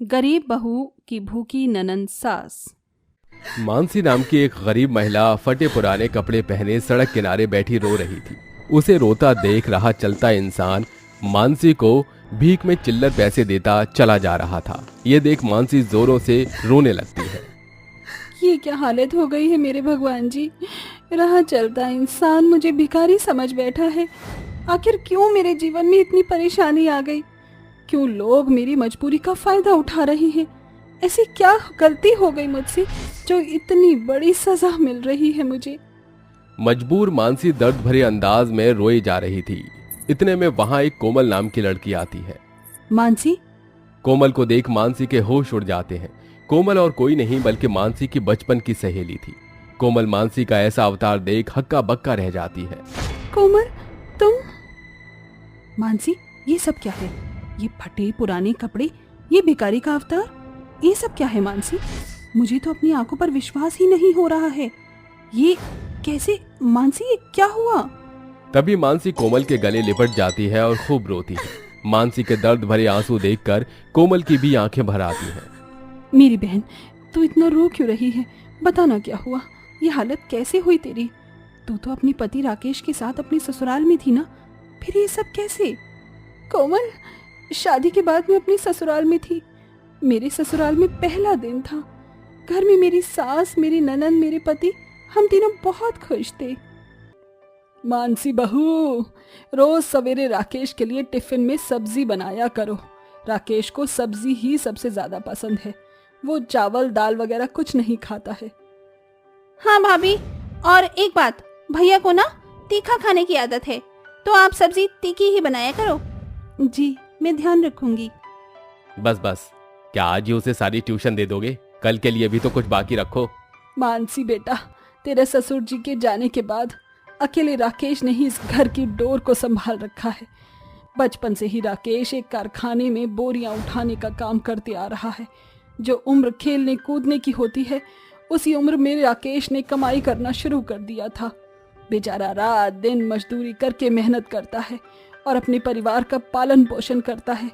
गरीब बहू की भूखी ननंद सास। मानसी नाम की एक गरीब महिला फटे पुराने कपड़े पहने सड़क किनारे बैठी रो रही थी। उसे रोता देख रहा चलता इंसान मानसी को भीख में चिल्लर पैसे देता चला जा रहा था। ये देख मानसी जोरों से रोने लगती है। ये क्या हालत हो गई है मेरे भगवान जी। राह चलता इंसान मुझे भिखारी समझ बैठा है। आखिर क्यों मेरे जीवन में इतनी परेशानी आ गई? क्यों लोग मेरी मजबूरी का फायदा उठा रहे हैं? ऐसी क्या गलती हो गई मुझसे जो इतनी बड़ी सजा मिल रही है मुझे? मजबूर मानसी दर्द भरे अंदाज में रोई जा रही थी। इतने में वहां एक कोमल नाम की लड़की आती है। मानसी? कोमल को देख मानसी के होश उड़ जाते हैं। कोमल और कोई नहीं बल्कि मानसी की बचपन की सहेली थी। कोमल मानसी का ऐसा अवतार देख हक्का बक्का रह जाती है। कोमल, तुम? मानसी, ये सब क्या है? ये फटे पुराने कपड़े, ये भिखारी का अवतार, ये सब क्या है मानसी? मुझे तो अपनी आंखों पर विश्वास ही नहीं हो रहा है। ये कैसे? मानसी, ये क्या हुआ? तभी मानसी कोमल के गले लिपट जाती है और खूब रोती है। मानसी के दर्द भरे आंसू देखकर कोमल की भी आंखें भर आती हैं। मेरी बहन, तू इतना रो क्यों रही है? बताना क्या हुआ? ये हालत कैसे हुई तेरी? तू तो अपने पति राकेश के साथ अपने ससुराल में थी ना, फिर ये सब कैसे? कोमल, शादी के बाद मैं अपने ससुराल में थी। मेरे ससुराल में पहला दिन था। घर में मेरी सास, मेरी ननंद, मेरे पति, हम तीनों बहुत खुश थे। मानसी बहू, रोज सवेरे राकेश के लिए टिफिन में सब्जी बनाया करो। राकेश को सब्जी ही सबसे ज्यादा पसंद है। वो चावल दाल वगैरह कुछ नहीं खाता है। हाँ भाभी, और एक बात, भैया को ना तीखा खाने की आदत है, तो आप सब्जी तीखी ही बनाया करो। जी, मैं ध्यान रखूंगी। बस बस, क्या आज ही उसे सारी ट्यूशन दे दोगे? कल के लिए भी तो कुछ बाकी रखो। मानसी बेटा, तेरे ससुर जी के जाने के बाद अकेले राकेश ने ही इस घर की डोर को संभाल रखा है। बचपन से ही राकेश एक कारखाने में बोरियां उठाने का काम करते आ रहा है। जो उम्र खेलने कूदने की होती है, उसी उम्र में राकेश ने कमाई करना शुरू कर दिया था। बेचारा रात दिन मजदूरी करके मेहनत करता है और अपने परिवार का पालन पोषण करता है।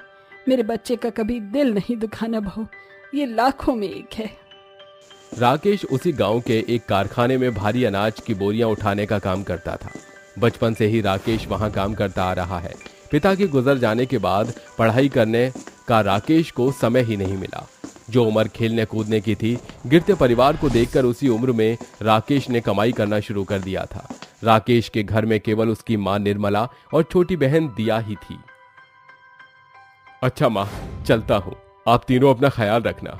मेरे बच्चे का कभी दिल नहीं दुखाना बहू, ये लाखों में एक है। राकेश उसी गांव के एक कारखाने में भारी अनाज की बोरियां उठाने का काम करता था। बचपन से ही राकेश वहां काम करता आ रहा है। पिता के गुजर जाने के बाद पढ़ाई करने का राकेश को समय ही नहीं मिला। जो उम्र खेलने कूदने की थी, गिरते परिवार को देखकर उसी उम्र में राकेश ने कमाई करना शुरू कर दिया था। राकेश के घर में केवल उसकी मां निर्मला और छोटी बहन दिया ही थी। अच्छा मां, चलता हूं, आप तीनों अपना ख्याल रखना।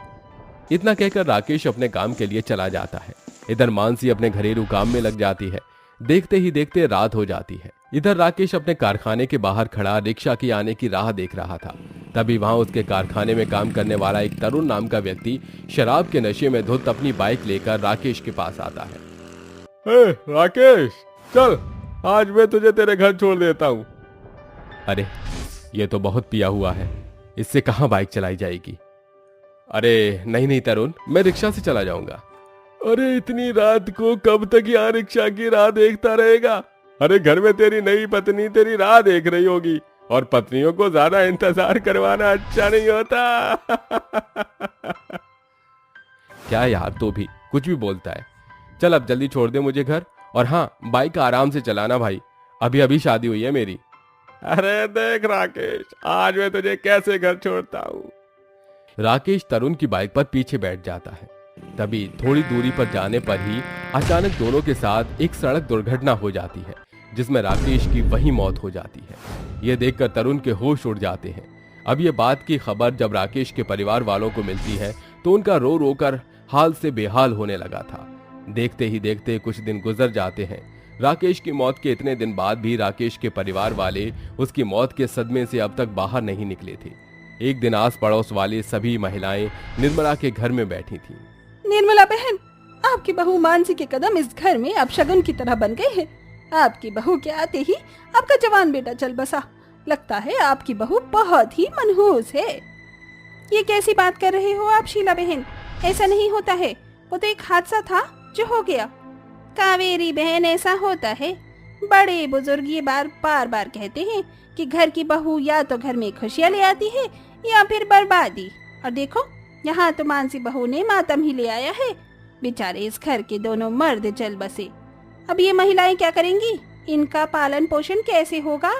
इतना कहकर राकेश अपने काम के लिए चला जाता है। इधर मानसी अपने घरेलू काम में लग जाती है। देखते ही देखते रात हो जाती है। इधर राकेश अपने कारखाने के बाहर खड़ा रिक्शा के आने की राह देख रहा था। तभी वहां उसके कारखाने में काम करने वाला एक तरुण नाम का व्यक्ति शराब के नशे में धुत अपनी बाइक लेकर राकेश के पास आता है। राकेश, चल, आज मैं तुझे तेरे घर छोड़ देता हूँ। अरे, ये तो बहुत पिया हुआ है, इससे कहाँ बाइक चलाई जाएगी। अरे नहीं नहीं तरुण, मैं रिक्शा से चला जाऊंगा। अरे इतनी रात को कब तक यहाँ रिक्शा की राह देखता रहेगा? अरे घर में तेरी नई पत्नी तेरी राह देख रही होगी, और पत्नियों को ज्यादा इंतजार करवाना अच्छा नहीं होता। क्या यार, तो भी कुछ भी बोलता है। चल अब जल्दी छोड़ दे मुझे घर, और हाँ, बाइक आराम से चलाना भाई, अभी अभी शादी हुई है मेरी। अरे देख राकेश, आज मैं तुझे कैसे घर छोड़ता हूँ। राकेश तरुण की बाइक पर पीछे बैठ जाता है। तभी थोड़ी दूरी पर जाने पर ही अचानक दोनों के साथ एक सड़क दुर्घटना हो जाती है, जिसमें राकेश की वहीं मौत हो जाती है। यह देखकर तरुण के होश उड़ जाते हैं। अब ये बात की खबर जब राकेश के परिवार वालों को मिलती है तो उनका रो रो कर हाल से बेहाल होने लगा था। देखते ही देखते कुछ दिन गुजर जाते हैं। राकेश की मौत के इतने दिन बाद भी राकेश के परिवार वाले उसकी मौत के सदमे से अब तक बाहर नहीं निकले थे। एक दिन आस पड़ोस वाले सभी महिलाएं निर्मला के घर में बैठी थीं। निर्मला बहन, आपकी बहू मानसी के कदम इस घर में अब शगुन की तरह बन गए हैं। आपकी बहू के आते ही आपका जवान बेटा चल बसा। लगता है आपकी बहू बहुत ही मनहूस है। ये कैसी बात कर रहे हो आप शीला बहन? ऐसा नहीं होता है, वो तो एक हादसा था जो हो गया। कावेरी बहन, ऐसा होता है। बड़े बुजुर्ग ये बार बार कहते हैं कि घर की बहू या तो घर में खुशियां ले आती है या फिर बर्बादी। और देखो यहाँ तो मानसी बहू ने मातम ही ले आया है। बेचारे इस घर के दोनों मर्द चल बसे, अब ये महिलाएं क्या करेंगी? इनका पालन पोषण कैसे होगा?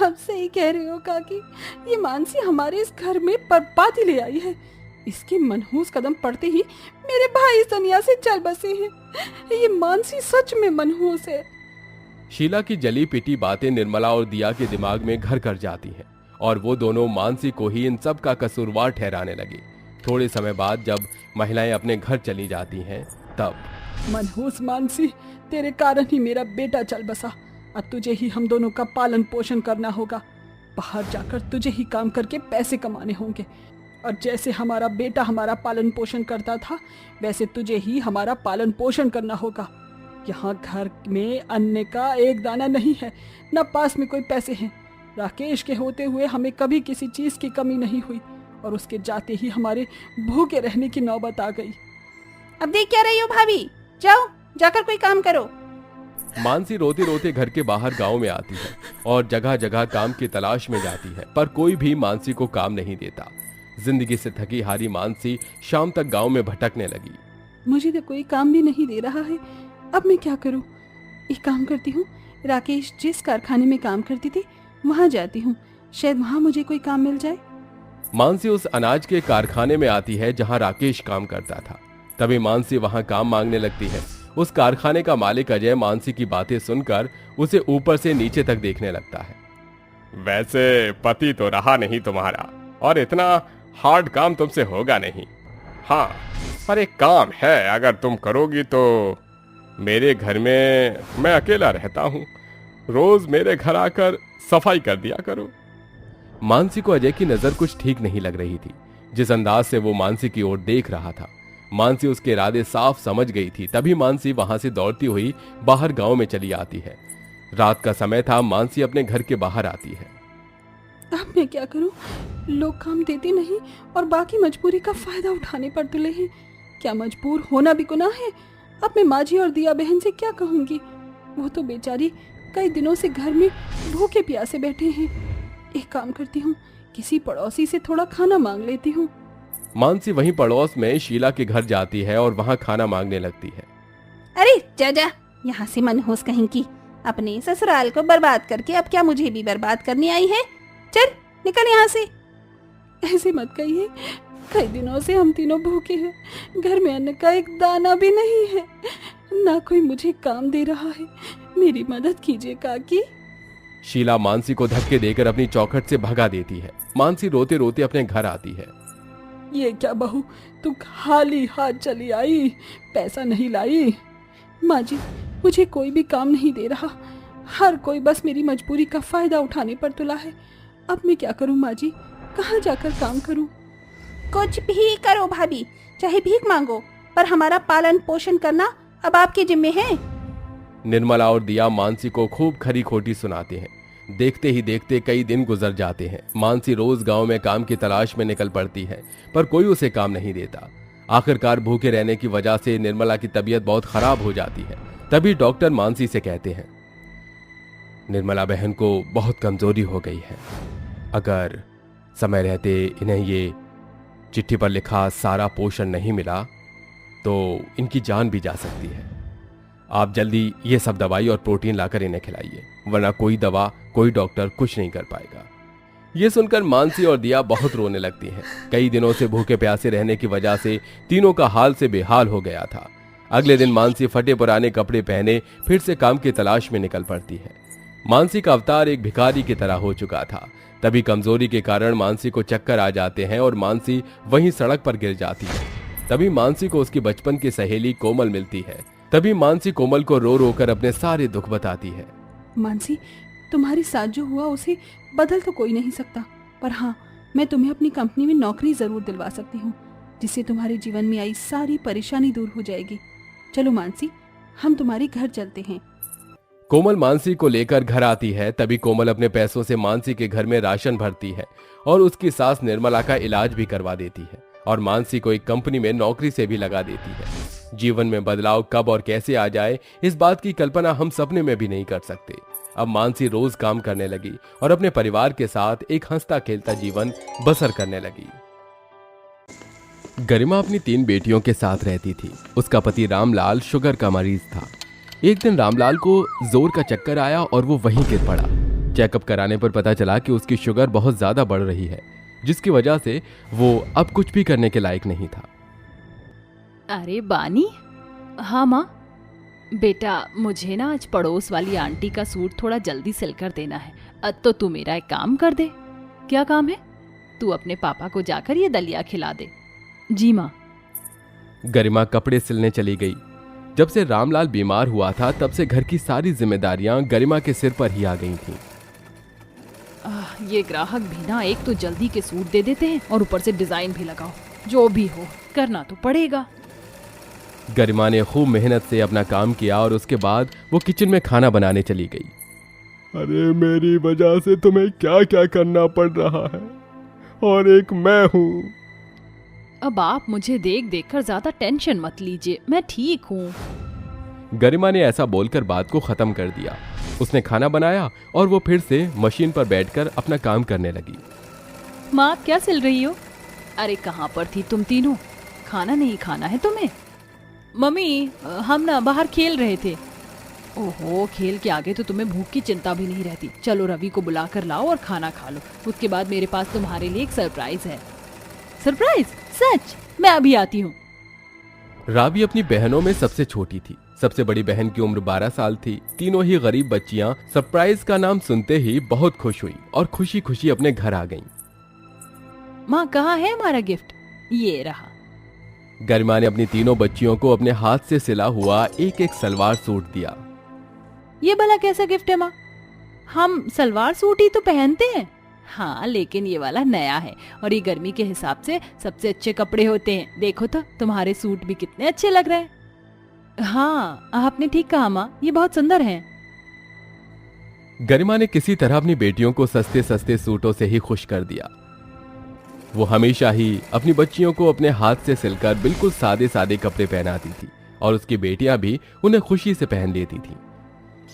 आप सही कह रहे हो काकी, ये मानसी हमारे इस घर में बर्बादी ले आई है। इसके मनहूस कदम पड़ते ही मेरे भाई इस दुनिया से चल बसे हैं। ये मानसी सच में मनहूस है। शीला की जली पिटी बातें निर्मला और दिया के दिमाग में घर कर जाती हैं और वो दोनों मानसी को ही इन सब का कसूरवार ठहराने लगी। थोड़े समय बाद जब महिलाएं अपने घर चली जाती हैं तब मनहूस मानसी, तेरे कारण ही मेरा बेटा चल बसा। अब तुझे ही हम दोनों का पालन पोषण करना होगा। बाहर जाकर तुझे ही काम करके पैसे कमाने होंगे और जैसे हमारा बेटा हमारा पालन पोषण करता था वैसे तुझे ही हमारा पालन पोषण करना होगा। यहाँ घर में अन्न का एक दाना नहीं है, न पास में कोई पैसे हैं। राकेश के होते हुए हमें कभी किसी चीज की कमी नहीं हुई और उसके जाते ही हमारे भूखे रहने की नौबत आ गई। अब देख क्या रही हो भाभी, जाओ जाकर कोई काम करो। मानसी रोते रोते घर के बाहर गांव में आती है और जगह जगह काम की तलाश में जाती है, पर कोई भी मानसी को काम नहीं देता। जिंदगी से थकी हारी मानसी शाम तक गांव में भटकने लगी। मुझे तो कोई काम भी नहीं दे रहा है, अब मैं क्या करूं? एक काम करती हूँ, राकेश जिस कारखाने में काम करती थी वहां जाती हूँ, शायद वहां मुझे कोई काम मिल जाए। मानसी उस अनाज के कारखाने में आती है जहां राकेश काम करता था। तभी मानसी वहां काम मांगने लगती है। उस कारखाने का मालिक अजय मानसी की बातें सुनकर उसे ऊपर से नीचे तक देखने लगता है। वैसे पति तो रहा नहीं तुम्हारा और इतना हार्ड काम तुमसे होगा नहीं। हाँ, पर एक काम है, अगर तुम करोगी तो मेरे घर में मैं अकेला रहता हूँ, रोज मेरे घर आकर सफाई कर दिया करो। मानसी को अजय की नजर कुछ ठीक नहीं लग रही थी। जिस अंदाज से वो मानसी की ओर देख रहा था, मानसी उसके इरादे साफ समझ गई थी। तभी मानसी वहां से दौड़ती हुई बाहर गांव में चली आती है। रात का समय था। मानसी अपने घर के बाहर आती है। अब मैं क्या करूं? लोग काम देते नहीं और बाकी मजबूरी का फायदा उठाने पर तुले हैं। क्या मजबूर होना भी गुनाह है? अब मैं माझी और दिया बहन से क्या कहूंगी? वो तो बेचारी कई दिनों से घर में भूखे प्यासे बैठे हैं। एक काम करती हूँ, किसी पड़ोसी से थोड़ा खाना मांग लेती हूँ। मानसी वहीं पड़ोस में शीला के घर जाती है और वहां खाना मांगने लगती है। अरे जा जा, यहाँ से मनहूस कहीं की, अपने ससुराल को बर्बाद करके अब क्या मुझे भी बर्बाद करने आई है? चल निकल यहाँ से। ऐसे मत कहिए, कई दिनों से हम तीनों भूखे हैं। घर में अन्न का एक दाना भी नहीं है, ना कोई मुझे काम दे रहा है। मेरी मदद कीजिए काकी। शीला मानसी को धक्के देकर अपनी चौखट से भगा देती है। मानसी रोते रोते अपने घर आती है। ये क्या बहू, तू खाली हाथ चली आई, पैसा नहीं लाई? माँ जी, मुझे कोई भी काम नहीं दे रहा। हर कोई बस मेरी मजबूरी का फायदा उठाने पर तुला है। अब मैं क्या करूं माँ जी, कहाँ जाकर काम करूं? कुछ भी करो भाभी, चाहे भीख मांगो, पर हमारा पालन पोषण करना अब आपके जिम्मे है। निर्मला और दिया मानसी को खूब खरी खोटी सुनाते हैं। देखते ही देखते कई दिन गुजर जाते हैं। मानसी रोज गांव में काम की तलाश में निकल पड़ती है, पर कोई उसे काम नहीं देता। आखिरकार भूखे रहने की वजह से निर्मला की तबीयत बहुत खराब हो जाती है। तभी डॉक्टर मानसी से कहते हैं, निर्मला बहन को बहुत कमजोरी हो गई है। अगर समय रहते इन्हें ये चिट्ठी पर लिखा सारा पोषण नहीं मिला तो इनकी जान भी जा सकती है। आप जल्दी ये सब दवाई और प्रोटीन लाकर इन्हें खिलाइए, वरना कोई दवा कोई डॉक्टर कुछ नहीं कर पाएगा। ये सुनकर मानसी और दिया बहुत रोने लगती हैं। कई दिनों से भूखे प्यासे रहने की वजह से तीनों का हाल से बेहाल हो गया था। अगले दिन मानसी फटे पुराने कपड़े पहने फिर से काम की तलाश में निकल पड़ती है। मानसी का अवतार एक भिखारी की तरह हो चुका था। तभी कमजोरी के कारण मानसी को चक्कर आ जाते हैं और मानसी वहीं सड़क पर गिर जाती है। तभी मानसी को उसकी बचपन की सहेली कोमल मिलती है। तभी मानसी कोमल को रो रो कर अपने सारे दुख बताती है। मानसी, तुम्हारे साथ जो हुआ उसे बदल तो कोई नहीं सकता, पर हाँ, मैं तुम्हें अपनी कंपनी में नौकरी जरूर दिलवा सकती हूँ, जिससे तुम्हारे जीवन में आई सारी परेशानी दूर हो जाएगी। चलो मानसी, हम तुम्हारे घर चलते हैं। कोमल मानसी को लेकर घर आती है। तभी कोमल अपने पैसों से मानसी के घर में राशन भरती है और उसकी सास निर्मला का इलाज भी करवा देती है और मानसी को एक कंपनी में नौकरी से भी लगा देती है। जीवन में बदलाव कब और कैसे आ जाए, इस बात की कल्पना हम सपने में भी नहीं कर सकते। अब मानसी रोज काम करने लगी और अपने परिवार के साथ एक हंसता खेलता जीवन बसर करने लगी। गरिमा अपनी 3 बेटियों के साथ रहती थी। उसका पति रामलाल शुगर का मरीज था। एक दिन रामलाल को जोर का चक्कर आया और वो वहीं गिर पड़ा। चेकअप कराने पर पता चला कि उसकी शुगर बहुत ज्यादा बढ़ रही है, जिसकी वजह से वो अब कुछ भी करने के लायक नहीं था। अरे बानी। हाँ माँ। बेटा मुझे ना आज पड़ोस वाली आंटी का सूट थोड़ा जल्दी सिल कर देना है। तो तू मेरा एक काम कर दे। क्या काम है? तू अपने पापा को जाकर ये दलिया खिला दे। जी माँ। गरिमा कपड़े सिलने चली गई। जब से रामलाल बीमार हुआ था तब से घर की सारी जिम्मेदारियां गरिमा के सिर पर ही आ गई थीं। ये ग्राहक भी ना एक तो जल्दी के सूट दे देते हैं और ऊपर से डिजाइन भी लगाओ। जो भी हो करना तो पड़ेगा। गरिमा ने खूब मेहनत से अपना काम किया और उसके बाद वो किचन में खाना बनाने चली गई। अरे मेरी वजह से तुम्हें क्या क्या करना पड़ रहा है, और एक मैं हूँ। अब आप मुझे देख देख कर ज्यादा टेंशन मत लीजिए, मैं ठीक हूँ। गरिमा ने ऐसा बोलकर बात को खत्म कर दिया। उसने खाना बनाया और वो फिर से मशीन पर बैठकर अपना काम करने लगी। माँ आप क्या सिल रही हो? अरे कहाँ पर थी तुम तीनों? खाना नहीं खाना है तुम्हें? मम्मी हम ना बाहर खेल रहे थे। ओहो, खेल के आगे तो तुम्हें भूख की चिंता भी नहीं रहती। चलो रवि को बुला कर लाओ और खाना खा लो। उसके बाद मेरे पास तुम्हारे लिए एक सरप्राइज है। सरप्राइज? सच? मैं अभी आती हूँ। रावी अपनी बहनों में सबसे छोटी थी। सबसे बड़ी बहन की उम्र 12 साल थी। तीनों ही गरीब बच्चियां सरप्राइज का नाम सुनते ही बहुत खुश हुई और खुशी खुशी अपने घर आ गईं। माँ कहाँ है हमारा गिफ्ट? ये रहा। गरिमा ने अपनी तीनों बच्चियों को अपने हाथ से सिला हुआ एक एक सलवार सूट दिया। ये भला कैसा गिफ्ट है माँ? हम सलवार सूट ही तो पहनते हैं। हाँ लेकिन ये वाला नया है और ये गर्मी के हिसाब से सबसे अच्छे कपड़े होते हैं। देखो तो तुम्हारे सूट भी कितने अच्छे लग रहे हैं। हाँ आपने ठीक कहा माँ, ये बहुत सुंदर हैं। गरिमा ने किसी तरह अपनी बेटियों को सस्ते सस्ते सूटों से ही खुश कर दिया। वो हमेशा ही अपनी बच्चियों को अपने हाथ से सिलकर बिल्कुल सादे सादे कपड़े पहनाती थी और उसकी बेटियां भी उन्हें खुशी से पहन लेती थी।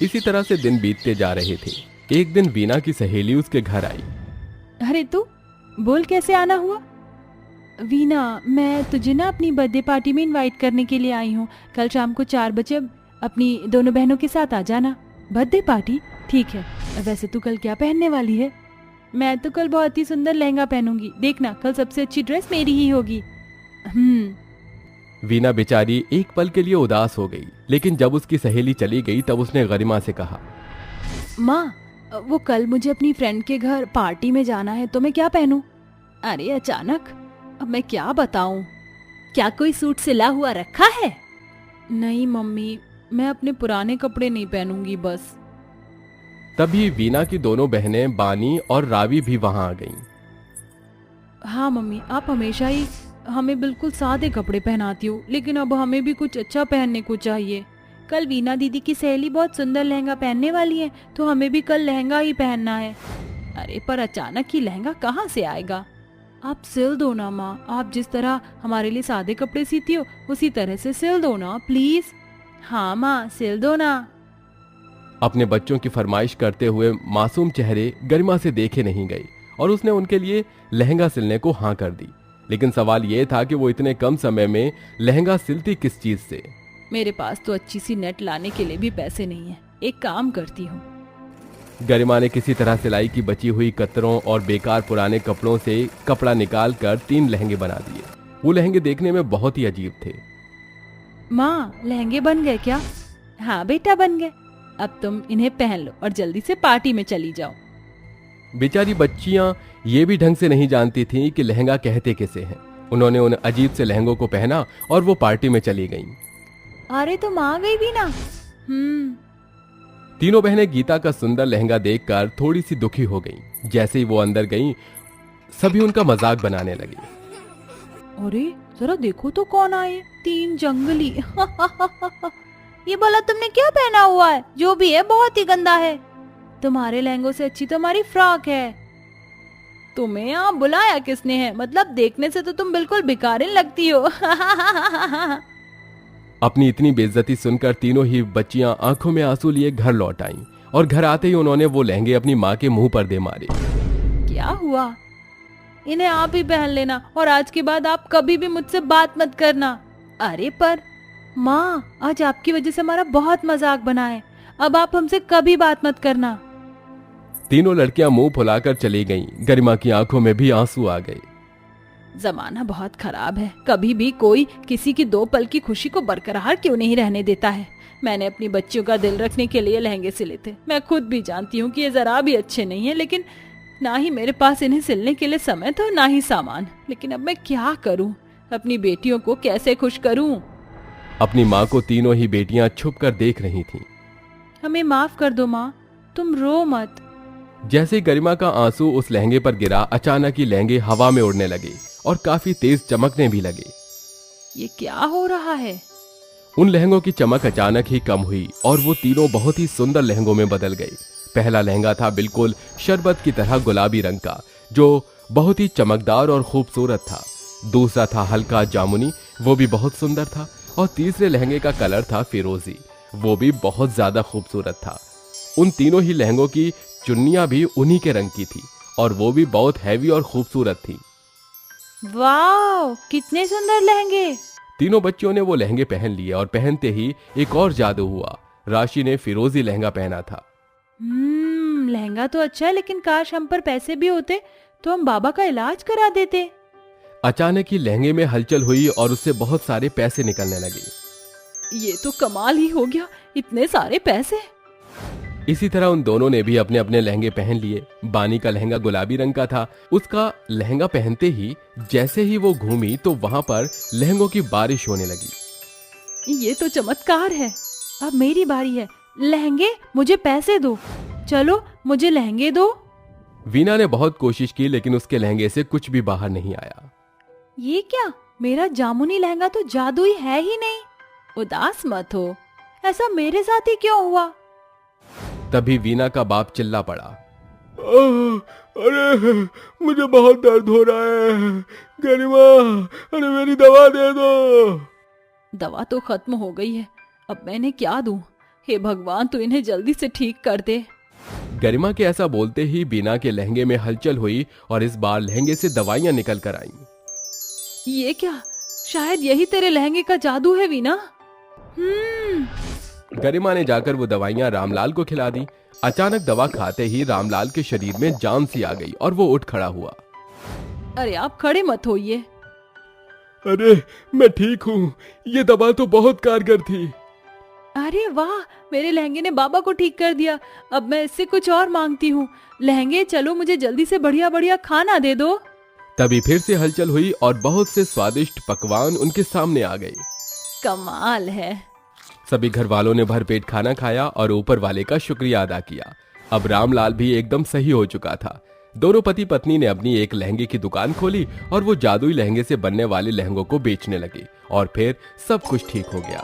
इसी तरह से दिन बीतते जा रहे थे। एक दिन वीना की सहेली उसके घर आई। अरे तू बोल, कैसे आना हुआ? वीना, मैं तुझे ना अपनी बर्थडे पार्टी में इनवाइट करने के लिए आई हूँ। कल शाम को 4 बजे अपनी दोनों बहनों के साथ आ जाना। Birthday party? ठीक है। वैसे तू कल क्या पहनने वाली है? मैं तो कल बहुत ही सुंदर लहंगा पहनूंगी। देखना कल सबसे अच्छी ड्रेस मेरी ही होगी। वीना बेचारी एक पल के लिए उदास हो गई, लेकिन जब उसकी सहेली चली गई तब उसने गरिमा से कहा, माँ वो कल मुझे अपनी फ्रेंड के घर पार्टी में जाना है, तो मैं क्या पहनूं? अरे अचानक, अब मैं क्या बताऊं? क्या कोई सूट सिला हुआ रखा है? नहीं मम्मी, मैं अपने पुराने कपड़े नहीं पहनूंगी बस। तभी वीना की दोनों बहनें बानी और रावी भी वहां आ गईं। हाँ मम्मी, आप हमेशा ही हमें बिल्कुल सादे कपड़े पहनाती हो, लेकिन अब हमें भी कुछ अच्छा पहनने को चाहिए। कल वीना दीदी की सहेली बहुत सुंदर लहंगा पहनने वाली है, तो हमें भी कल लहंगा ही पहनना है। अरे पर अचानक ही लहंगा कहाँ से आएगा? आप सिल दो ना माँ, आप जिस तरह हमारे लिए सादे कपड़े सीती हो उसी तरह से सिल दो ना प्लीज। हाँ माँ, सिल दो ना। अपने बच्चों की फरमाइश करते हुए मासूम चेहरे गरिमा से देखे नहीं गए और उसने उनके लिए लहंगा सिलने को हाँ कर दी। लेकिन सवाल यह था कि वो इतने कम समय में लहंगा सिलती किस चीज से? मेरे पास तो अच्छी सी नेट लाने के लिए भी पैसे नहीं है। एक काम करती हूँ। गरिमा ने किसी तरह सिलाई की बची हुई कतरों और बेकार पुराने कपड़ों से कपड़ा निकाल कर 3 लहंगे बना दिए। वो लहंगे देखने में बहुत ही अजीब थे। माँ, लहंगे बन गए क्या? हाँ बेटा, बन गए। अब तुम इन्हें पहन लो और जल्दी से पार्टी में चली जाओ। बेचारी बच्चियां ये भी ढंग से नहीं जानती थीं कि लहंगा कहते किसे हैं। उन्होंने उन अजीब से लहंगों को पहना और वो पार्टी में चली गईं। अरे तुम आ गई भी ना। तीनों बहनें गीता का सुंदर लहंगा देखकर थोड़ी सी दुखी हो गईं। जैसे ही वो अंदर गईं, सभी उनका मजाक बनाने लगे। अरे जरा देखो तो कौन आए, 3 जंगली। ये बोला तुमने क्या पहना हुआ है? जो भी है बहुत ही गंदा है। तुम्हारे लहंगों से अच्छी तो हमारी फ्रॉक है। तुम्हें यहाँ बुलाया किसने है? मतलब देखने से तो तुम बिल्कुल भिखारिन लगती हो। अपनी इतनी बेइज्जती सुनकर तीनों ही बच्चियां आंखों में आंसू लिए घर लौट आईं और घर आते ही उन्होंने वो लहंगे अपनी माँ के मुंह पर दे मारे। क्या हुआ? इन्हें आप ही पहन लेना और आज के बाद आप कभी भी मुझसे बात मत करना। अरे पर माँ, आज आपकी वजह से हमारा बहुत मजाक बना है, अब आप हमसे कभी बात मत करना। तीनों लड़कियां मुंह फुलाकर चली गईं। गरिमा की आंखों में भी आंसू आ गए। जमाना बहुत खराब है, कभी भी कोई किसी की 2 पल की खुशी को बरकरार क्यों नहीं रहने देता है। मैंने अपनी बच्चियों का दिल रखने के लिए लहंगे सिले थे। मैं खुद भी जानती हूँ कि ये जरा भी अच्छे नहीं है, लेकिन ना ही मेरे पास इन्हें सिलने के लिए समय था ना ही सामान। लेकिन अब मैं क्या करूँ, अपनी बेटियों को कैसे खुश करूँ। अपनी माँ को तीनों ही बेटियां छुप कर देख रही थीं। हमें माफ कर दो माँ, तुम रो मत। जैसे ही गरिमा का आंसू उस लहंगे पर गिरा, अचानक ही लहंगे हवा में उड़ने लगे और काफी तेज चमकने भी लगे। ये क्या हो रहा है? उन लहंगों की चमक अचानक ही कम हुई और वो तीनों बहुत ही सुंदर लहंगों में बदल गए। पहला लहंगा था बिल्कुल शरबत की तरह गुलाबी रंग का, जो बहुत ही चमकदार और खूबसूरत था। दूसरा था हल्का जामुनी, वो भी बहुत सुंदर था। और तीसरे लहंगे का कलर था फिरोजी, वो भी बहुत ज्यादा खूबसूरत था। उन तीनों ही लहंगों की चुन्नियां भी उन्हीं के रंग की थी और वो भी बहुत हैवी और खूबसूरत थी। वाह, कितने सुंदर लहंगे। तीनों बच्चियों ने वो लहंगे पहन लिए और पहनते ही एक और जादू हुआ। राशि ने फिरोजी लहंगा पहना था। लहंगा तो अच्छा है, लेकिन काश हम पर पैसे भी होते तो हम बाबा का इलाज करा देते। अचानक ही लहंगे में हलचल हुई और उससे बहुत सारे पैसे निकलने लगे। ये तो कमाल ही हो गया, इतने सारे पैसे। इसी तरह उन दोनों ने भी अपने अपने लहंगे पहन लिए। बानी का लहंगा गुलाबी रंग का था। उसका लहंगा पहनते ही जैसे ही वो घूमी तो वहां पर लहंगों की बारिश होने लगी। ये तो चमत्कार है। अब मेरी बारी है। लहंगे, मुझे पैसे दो। चलो, मुझे लहंगे दो। वीना ने बहुत कोशिश की, लेकिन उसके लहंगे से कुछ भी बाहर नहीं आया। ये क्या, मेरा जामुनी लहंगा तो जादुई है ही नहीं। उदास मत हो, ऐसा मेरे साथ ही क्यों हुआ? तभी वीना का बाप चिल्ला पड़ा। अरे मुझे बहुत दर्द हो रहा है गरिमा, अरे मेरी दवा दे दो। दवा तो खत्म हो गई है, अब मैंने क्या दूं? हे भगवान, तू इन्हें जल्दी से ठीक कर दे। गरिमा के ऐसा बोलते ही वीना के लहंगे में हलचल हुई और इस बार लहंगे से दवाइयां निकल कर आईं। ये क्या, शायद यही तेरे लहंगे का जादू है वीना। गरिमा ने जाकर वो दवाइयां रामलाल को खिला दी। अचानक दवा खाते ही रामलाल के शरीर में जान सी आ गई और वो उठ खड़ा हुआ। अरे आप खड़े मत होइए। अरे मैं ठीक हूँ, ये दवा तो बहुत कारगर थी। अरे वाह, मेरे लहंगे ने बाबा को ठीक कर दिया। अब मैं इससे कुछ और मांगती हूँ। लहंगे, चलो मुझे जल्दी से बढ़िया बढ़िया खाना दे दो। तभी फिर से हलचल हुई और बहुत से स्वादिष्ट पकवान उनके सामने आ गए। कमाल है। सभी घर वालों ने भरपेट खाना खाया और ऊपर वाले का शुक्रिया अदा किया। अब रामलाल भी एकदम सही हो चुका था। दोनों पति पत्नी ने अपनी एक लहंगे की दुकान खोली और वो जादुई लहंगे से बनने वाले लहंगों को बेचने लगे और फिर सब कुछ ठीक हो गया।